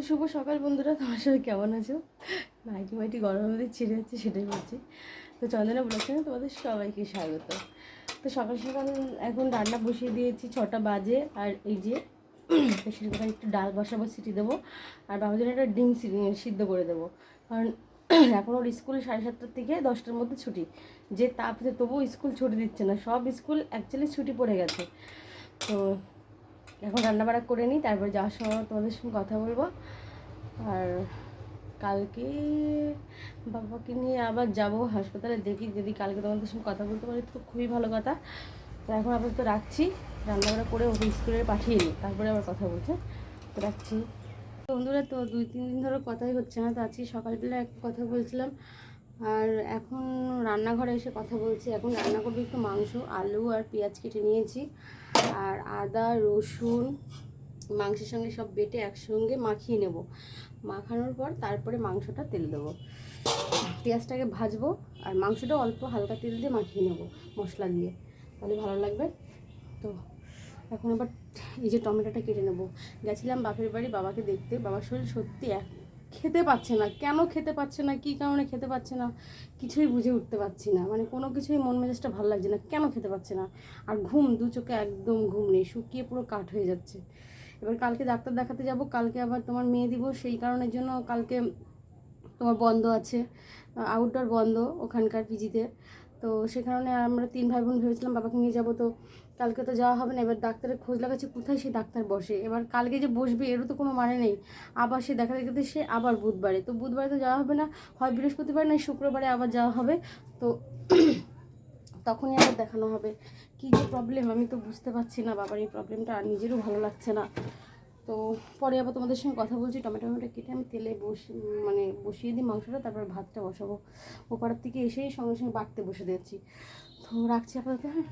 শুভ সকাল বন্ধুরা, তোমার সবাই কেমন আছো? নাইটি মাইটি গরমের মধ্যে ছিঁড়ে যাচ্ছে, সেটাই বলছি। তো চন্দনা ব্লগসে তোমাদের সবাইকে স্বাগত। তো সকাল সকাল এখন রান্না বসিয়ে দিয়েছি, 6টা বাজে। আর এই যে প্রেশার কুকারে একটু ডাল বসাবো, সিটি দেবো। আর বাবার জন্য একটা ডিম সিদ্ধ করে দেবো, কারণ এখন ওর স্কুল 7:30 থেকে 10টার মধ্যে ছুটি। যে তাপতে তবুও স্কুল ছুটি দিচ্ছে না, সব স্কুল অ্যাকচুয়ালি ছুটি পড়ে গেছে। তো এখন রান্নাবাড়া করে নিই, তারপর যাওয়ার সময় তোমাদের সঙ্গে কথা বলবো। আর কালকে বাবাকে নিয়ে আবার যাব হাসপাতালে, দেখি যদি কালকে তোমাদের সঙ্গে কথা বলতে পারি তো খুবই ভালো কথা। তো এখন আপাতত রাখছি, রান্নাবাড়া করে ওকে স্কুলে পাঠিয়ে নিই, তারপরে আবার কথা বলছে। তো রাখছি বন্ধুরা। তো 2-3 দিন ধরে কথাই হচ্ছে না, তো আজকে সকালবেলা এক কথা বলছিলাম, আর এখন রান্নাঘরে এসে কথা বলছি। এখন রান্না করবো একটু মাংস, আলু আর পেঁয়াজ কেটে নিয়েছি, আর আদা রসুন মাংসের সঙ্গে সব বেটে একসঙ্গে মাখিয়ে নেব। মাখানোর পর তারপরে মাংসটা তেল দেবো, পেঁয়াজটাকে ভাজবো, আর মাংসটা অল্প হালকা তেল দিয়ে মাখিয়ে নেব মশলা দিয়ে, তাহলে ভালো লাগবে। তো এখন আবার এই যে টমেটোটা কেটে নেব। গেছিলাম বাপের বাড়ি বাবাকে দেখতে, বাবার শরীর সত্যি খেতে পাচ্ছে না। কেন খেতে পাচ্ছে না, কী কারণে খেতে পাচ্ছে না, কিছুই বুঝে উঠতে পারছি না। মানে কোনো কিছুই মন মেজাজটা ভালো লাগছে না, কেন খেতে পাচ্ছে না। আর ঘুম, দু চোখে একদম ঘুম নেই, শুকিয়ে পুরো কাঠ হয়ে যাচ্ছে। এবার কালকে ডাক্তার দেখাতে যাব, কালকে আবার তোমার মেয়ে দিব, সেই কারণের জন্য কালকে তোমার বন্ধ আছে, আউটডোর বন্ধ ওখানকার পিজিতে। তো সে কারণে আমরা 3 ভাই বোন ভেবেছিলাম বাবাকে নিয়ে যাব। তো কালকে তো যাওয়া হবে না। এবার ডাক্তারের খোঁজ লাগাচ্ছি কোথায় সে ডাক্তার বসে। এবার কালকে যে বসবে এরও তো কোনো মানে নেই। আবার সে দেখা দেখতে সে আবার বুধবারে, তো বুধবারে তো যাওয়া হবে না, হয় বৃহস্পতিবার নয় শুক্রবারে আবার যাওয়া হবে। তো তখনই আবার দেখানো হবে। কী যে প্রবলেম আমি তো বুঝতে পারছি না বাবার এই প্রবলেমটা, আর নিজেরও ভালো লাগছে না। তো পরে আবার তোমাদের সঙ্গে কথা বলছি। টমেটো কেটে আমি তেলে বসিয়ে দিই মাংসটা, তারপর ভাতটা বসাবো। ও পাড়ার থেকে এসেই সঙ্গে সঙ্গে বাটতে বসে দিয়েছি। তো রাখছি আপাতত। হ্যাঁ,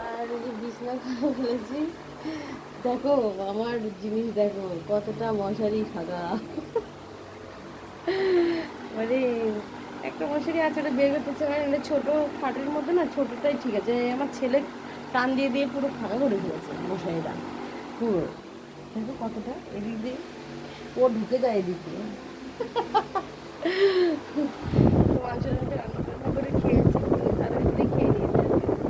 আর এই যে বিছনা ফেলেছি, দেখো আমার জিনিস, দেখো কতটা মশারি ফাঁকা। মানে একটা মশারি আছে, ওটা বের করতেছে, মানে ছোটো খাটের মধ্যে না, ছোটোটাই ঠিক আছে। আমার ছেলে টান দিয়ে দিয়ে পুরো ফাঁকা করে ফেলেছে মশারিটা পুরো। দেখো কতটা, এদিক দিয়ে ও ঢুকে যায় এদিকে। তো মাংসের মধ্যে রান্না করে খেয়েছি, তাড়াতাড়ি খেয়ে নিয়েছে।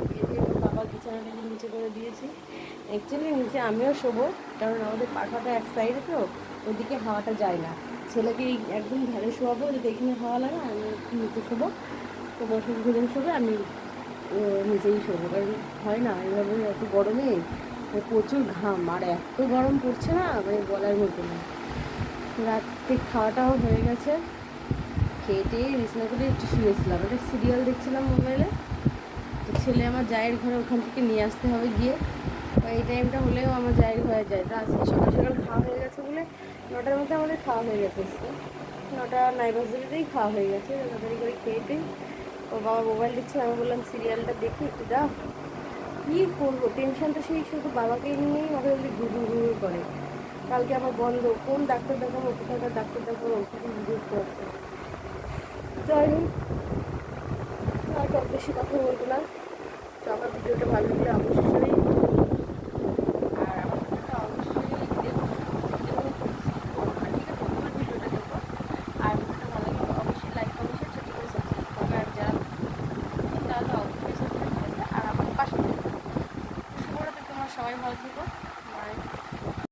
খেয়ে দিয়ে বাবা বিছানাটা নিচে করে দিয়েছি। অ্যাকচুয়ালি নিচে আমিও শোবো, কারণ আমাদের পাখাটা এক সাইডে, তো ওইদিকে হাওয়াটা যায় না। ছেলেকে একদম ধারে শোয়াবো, যদি এখানে হাওয়া লাগে, আমি নিচে শোবো। তো বছর ঘুরে শোবে, আমি নিচেই শোবো, কারণ হয় না এভাবে এত গরমে, প্রচুর ঘাম, আর এত গরম পড়ছে না, মানে বলার মতো না। রাত্রে খাওয়াটাও হয়ে গেছে, খেয়ে টেয়ে বিছানা করে একটু শুয়েছিলাম, একটা সিরিয়াল দেখছিলাম মোবাইলে। তো ছেলে আমার জায়ের ঘরে, ওখান থেকে নিয়ে আসতে হবে গিয়ে। এই টাইমটা হলেও আমার জায়ের ঘরে যায়। তো আজকে সকাল সকাল খাওয়া হয়ে গেছে বলে 9টার মধ্যে আমাদের খাওয়া হয়ে গেছে, 9টা 9 খাওয়া হয়ে গেছে। তাড়াতাড়ি করে খেয়েতে ও বাবা মোবাইল দিচ্ছে, আমি বললাম সিরিয়ালটা দেখি একটু, দাও। কী করবো, টেনশন তো সেই শুধু বাবাকে নিয়েই মাথায় ঘুরু ঘুরু করে। কালকে আমার বন্ধ, কোন ডাক্তার দেখাবো, কোথাকার ডাক্তার দেখাবো, কিছু বুঝতে পারছি। যাই হোক, আর খুব বেশি কথা বলবো না। তো আমার ভিডিওটা ভালো লাগলে অবশ্যই, আর আমার ভিডিওটা অবশ্যই দেখো, ঠিক আছে? ফুল ভিডিওটা দেখো, আর ভিডিওটা ভালো লাগলে অবশ্যই লাইক অবশ্যই ছোটো করে সাবস্ক্রাইব করবে, আর যারা তাহলে অবশ্যই সাবস্ক্রাইব করবে আর আমার পাশে থাকবে। শুভরাত্রি, তোমার সবাই ভালো থেকো। বাই।